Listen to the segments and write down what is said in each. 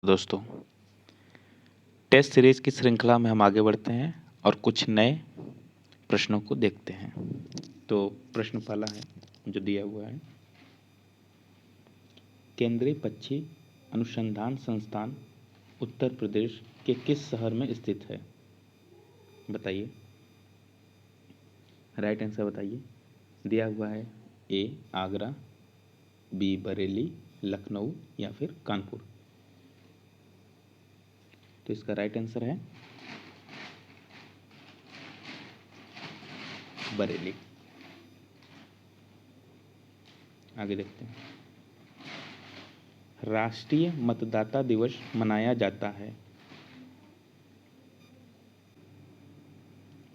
दोस्तों, test series की श्रृंखला में हम आगे बढ़ते हैं और कुछ नए प्रश्नों को देखते हैं। तो प्रश्न पहला है जो दिया हुआ है, केंद्रीय पक्षी अनुसंधान संस्थान उत्तर प्रदेश के किस शहर में स्थित है? बताइए, राइट आंसर बताइए। दिया हुआ है ए आगरा, बी बरेली, लखनऊ या फिर कानपुर। तो इसका राइट आंसर है बरेली। आगे देखते हैं, राष्ट्रीय मतदाता दिवस मनाया जाता है।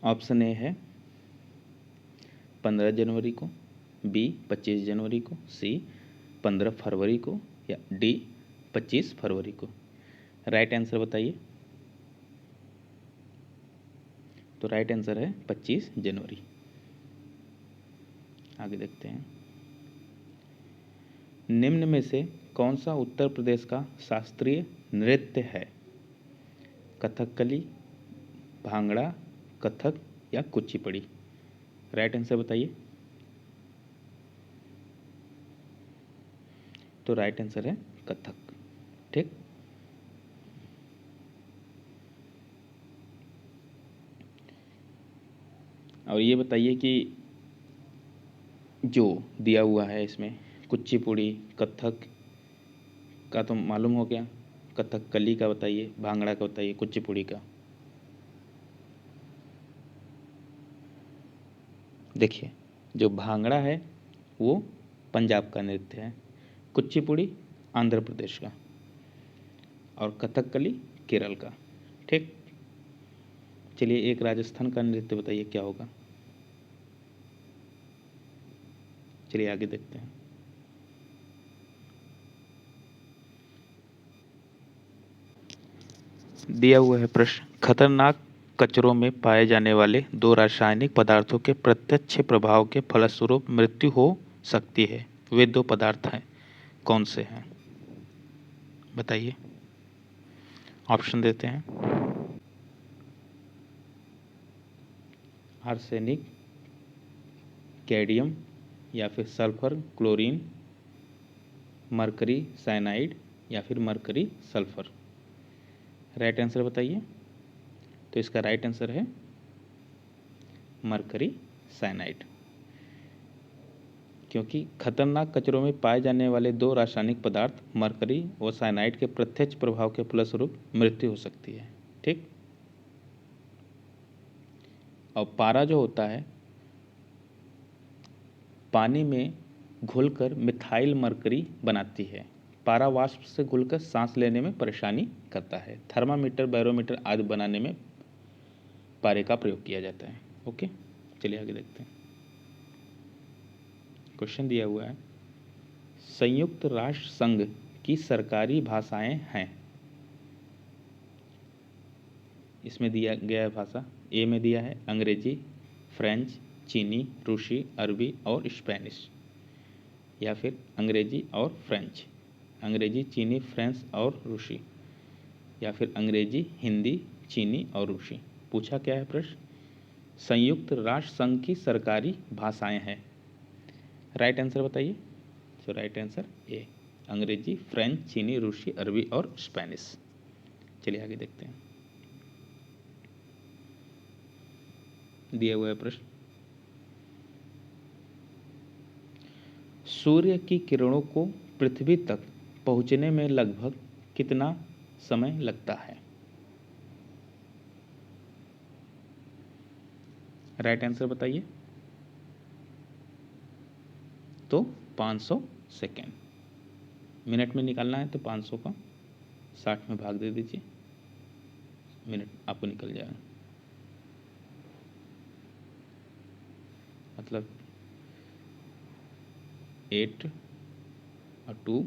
ऑप्शन ए है 15 जनवरी को, बी 25 जनवरी को, सी 15 फरवरी को या डी 25 फरवरी को। राइट आंसर बताइए। तो राइट आंसर है 25 जनवरी। आगे देखते हैं, निम्न में से कौन सा उत्तर प्रदेश का शास्त्रीय नृत्य है? कथकली, भांगड़ा, कथक या कुचिपुड़ी। राइट आंसर बताइए। तो राइट आंसर है कथक। ठीक, और ये बताइए कि जो दिया हुआ है इसमें कुचिपुड़ी, कथक का तो मालूम हो गया, कथकली का बताइए, भांगड़ा का बताइए, कुचिपुड़ी का। देखिए, जो भांगड़ा है वो पंजाब का नृत्य है, कुचिपुड़ी आंध्र प्रदेश का और कथकली केरल का। ठीक, चलिए एक राजस्थान का नृत्य बताइए क्या होगा। चलिए आगे देखते हैं, दिया हुआ है प्रश्न, खतरनाक कचरों में पाए जाने वाले दो रासायनिक पदार्थों के प्रत्यक्ष प्रभाव के फलस्वरूप मृत्यु हो सकती है। वे दो पदार्थ हैं, कौन से हैं? बताइए, ऑप्शन देते हैं। आर्सेनिक, कैडमियम या फिर सल्फर क्लोरीन, मरकरी साइनाइड या फिर मरकरी सल्फर। राइट आंसर बताइए। तो इसका राइट आंसर है मरकरी साइनाइड, क्योंकि खतरनाक कचरों में पाए जाने वाले दो रासायनिक पदार्थ मरकरी और साइनाइड के प्रत्यक्ष प्रभाव के फलस्वरूप मृत्यु हो सकती है। ठीक, और पारा जो होता है पानी में घुलकर मिथाइल मरकरी बनाती है। पारा वाष्प से घुलकर सांस लेने में परेशानी करता है। थर्मामीटर, बैरोमीटर आदि बनाने में पारे का प्रयोग किया जाता है। ओके, चलिए आगे देखते हैं। क्वेश्चन दिया हुआ है, संयुक्त राष्ट्र संघ की सरकारी भाषाएं हैं। इसमें दिया गया है भाषा, ए में दिया है अंग्रेजी, फ्रेंच, चीनी, रूसी, अरबी और स्पेनिश, या फिर अंग्रेजी और फ्रेंच, अंग्रेजी, चीनी, फ्रेंच और रूसी, या फिर अंग्रेजी, हिंदी, चीनी और रूसी। पूछा क्या है प्रश्न? संयुक्त राष्ट्र संघ की सरकारी भाषाएं हैं। राइट आंसर बताइए। तो राइट आंसर ए, अंग्रेजी, फ्रेंच, चीनी, रूसी, अरबी और स्पेनिश। चलिए आगे देखते हैं, दिया हुआ है प्रश्न, सूर्य की किरणों को पृथ्वी तक पहुंचने में लगभग कितना समय लगता है? राइट आंसर बताइए। तो 500 सेकेंड। मिनट में निकालना है तो 500 का 60 में भाग दे दीजिए, मिनट आपको निकल जाएगा। मतलब 8 और 2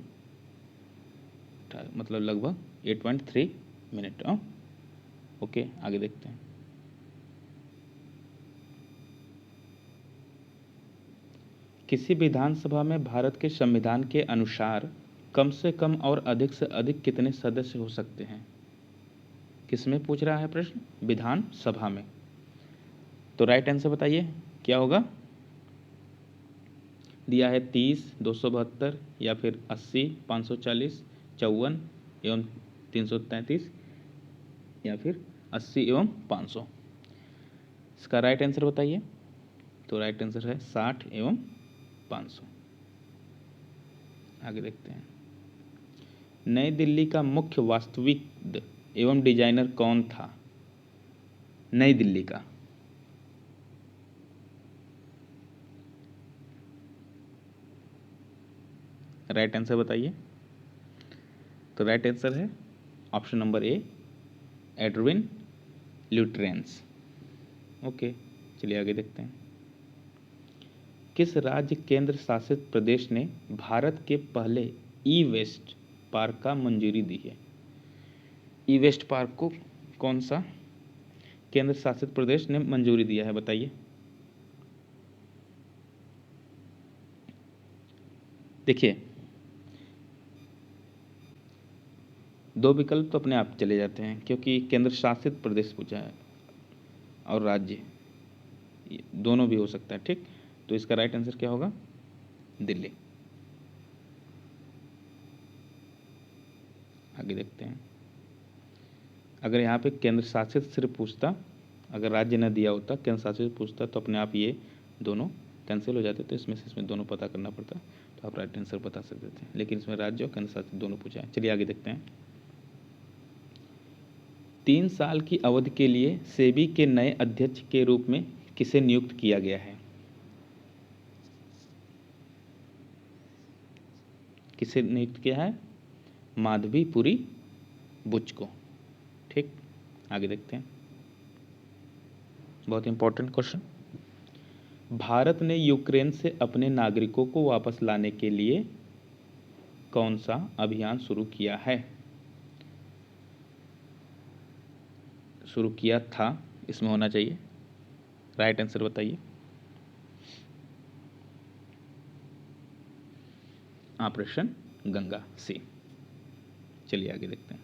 मतलब लगभग 8.3 मिनट। ओके, आगे देखते हैं, किसी विधानसभा में भारत के संविधान के अनुसार कम से कम और अधिक से अधिक कितने सदस्य हो सकते हैं? किसमें पूछ रहा है प्रश्न? विधान सभा में। तो राइट आंसर बताइए क्या होगा? दिया है 30, 272 या फिर 80, 540, 54 एवं 333 या फिर 80 एवं 500। इसका राइट आंसर बताइए। तो राइट आंसर है 60 एवं 500। आगे देखते हैं। नई दिल्ली का मुख्य वास्तुविद एवं डिजाइनर कौन था? नई दिल्ली का। राइट आंसर बताइए। तो राइट आंसर है option number A, Edwin Lutyens. Okay, चलिए आगे देखते हैं। किस राज्य केंद्र शासित प्रदेश ने भारत के पहले ई वेस्ट पार्क का मंजूरी दी है? ई वेस्ट पार्क को कौन सा केंद्र शासित प्रदेश ने मंजूरी दिया है बताइए। देखिए, दो विकल्प तो अपने आप चले जाते हैं क्योंकि केंद्र शासित प्रदेश पूछा है और राज्य दोनों भी हो सकता है। ठीक, तो इसका राइट आंसर क्या होगा? दिल्ली। आगे देखते हैं। अगर यहाँ पे केंद्र शासित सिर्फ पूछता, अगर राज्य न दिया होता, केंद्र शासित पूछता तो अपने आप ये दोनों कैंसिल हो जाते, तो इसमें दोनों पता करना पड़ता, तो आप राइट आंसर बता सकते थे। लेकिन इसमें राज्य और केंद्र शासित दोनों पूछा है। चलिए आगे देखते हैं। 3 साल की अवधि के लिए सेबी के नए अध्यक्ष के रूप में किसे नियुक्त किया गया है? किसे नियुक्त किया है? माधवीपुरी बुच को। ठीक, आगे देखते हैं। बहुत इंपॉर्टेंट क्वेश्चन। भारत ने यूक्रेन से अपने नागरिकों को वापस लाने के लिए कौन सा अभियान शुरू किया है? शुरू किया था, इसमें होना चाहिए। राइट आंसर बताइए। ऑपरेशन गंगा सी। चलिए आगे देखते हैं।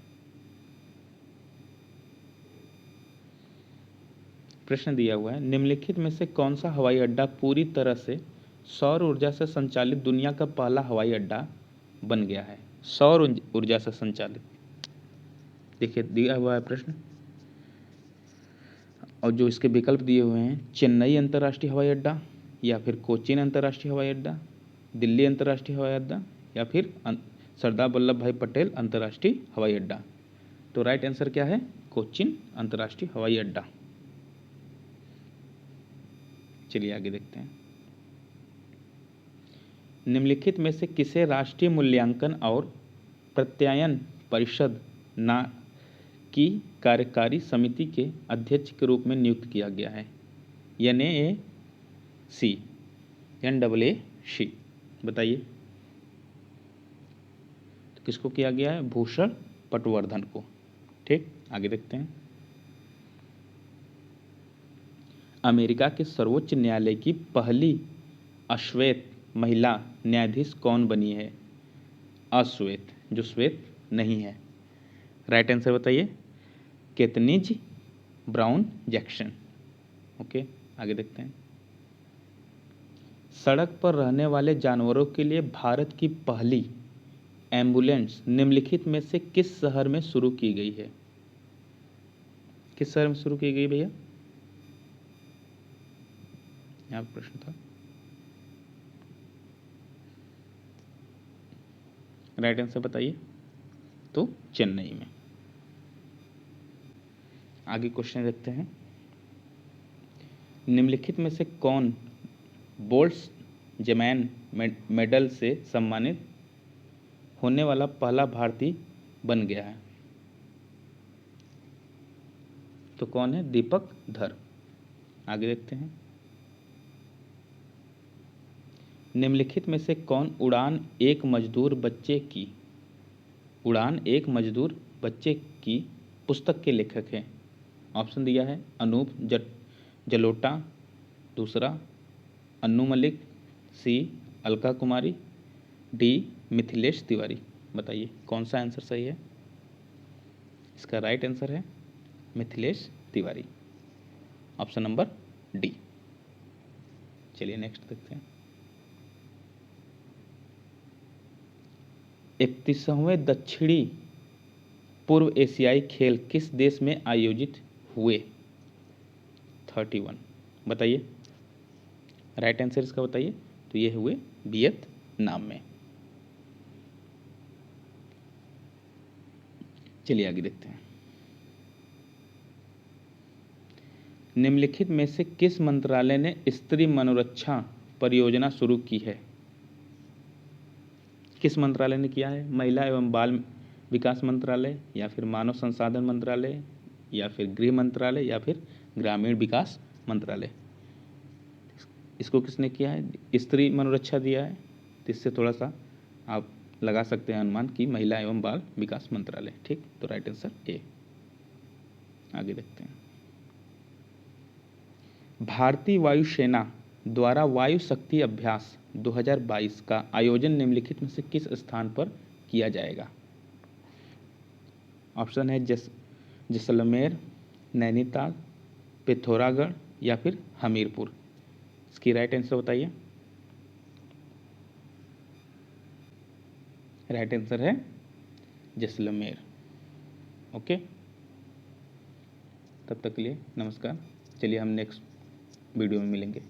प्रश्न दिया हुआ है, निम्नलिखित में से कौन सा हवाई अड्डा पूरी तरह से सौर ऊर्जा से संचालित दुनिया का पहला हवाई अड्डा बन गया है? सौर ऊर्जा से संचालित। देखिए, दिया हुआ है प्रश्न और जो इसके विकल्प दिए हुए हैं, चेन्नई अंतर्राष्ट्रीय हवाई अड्डा या फिर कोचीन अंतर्राष्ट्रीय हवाई अड्डा, दिल्ली अंतर्राष्ट्रीय हवाई अड्डा या फिर सरदार वल्लभ भाई पटेल अंतर्राष्ट्रीय हवाई अड्डा। तो राइट आंसर क्या है? कोचीन अंतर्राष्ट्रीय हवाई अड्डा। चलिए आगे देखते हैं। निम्नलिखित में से किसे राष्ट्रीय मूल्यांकन और प्रत्यायन परिषद ना की कार्यकारी समिति के अध्यक्ष के रूप में नियुक्त किया गया है? NAAC बताइए। तो किसको किया गया है? भूषण पटवर्धन को। ठीक, आगे देखते हैं। अमेरिका के सर्वोच्च न्यायालय की पहली अश्वेत महिला न्यायाधीश कौन बनी है? अश्वेत, जो श्वेत नहीं है। राइट आंसर बताइए। केतनिज ब्राउन जैक्सन। ओके, आगे देखते हैं। सड़क पर रहने वाले जानवरों के लिए भारत की पहली एम्बुलेंस निम्नलिखित में से किस शहर में शुरू की गई है? किस शहर में शुरू की गई भैया? यहाँ प्रश्न था। राइट आंसर बताइए। तो चेन्नई में। आगे क्वेश्चन देखते हैं। निम्नलिखित में से कौन बोल्ट्जमैन मेडल से सम्मानित होने वाला पहला भारतीय बन गया है? तो कौन है? दीपक धर। आगे देखते हैं। निम्नलिखित में से कौन उड़ान एक मजदूर बच्चे की पुस्तक के लेखक हैं? ऑप्शन दिया है अनूप जलोटा, दूसरा अन्नू मलिक, सी अलका कुमारी, डी मिथिलेश तिवारी। बताइए कौन सा आंसर सही है? इसका राइट आंसर है Mithilesh Tiwari, option number D. चलिए नेक्स्ट देखते हैं। 31वें दक्षिणी पूर्व एशियाई खेल किस देश में आयोजित हुए? 31, बताइए राइट आंसर इसका बताइए। तो ये हुए वियतनाम में। चलिए आगे देखते हैं। निम्नलिखित में से किस मंत्रालय ने स्त्री मनोरक्षा परियोजना शुरू की है? किस मंत्रालय ने किया है? महिला एवं बाल विकास मंत्रालय, या फिर मानव संसाधन मंत्रालय, या फिर गृह मंत्रालय, या फिर ग्रामीण विकास मंत्रालय? इसको किसने किया है? स्त्री मनोरक्षा दिया है, तो इससे थोड़ा सा आप लगा सकते हैं अनुमान कि महिला एवं बाल विकास मंत्रालय। ठीक, तो राइट आंसर ए। आगे देखते हैं। भारतीय वायुसेना द्वारा वायु शक्ति अभ्यास 2022 का आयोजन निम्नलिखित में से किस स्थान पर किया जाएगा? ऑप्शन है जैसलमेर, नैनीताल, पिथौरागढ़, या फिर हमीरपुर। इसकी राइट आंसर बताइए। राइट आंसर है जैसलमेर। ओके, तब तक के लिए नमस्कार। चलिए हम नेक्स्ट वीडियो में मिलेंगे।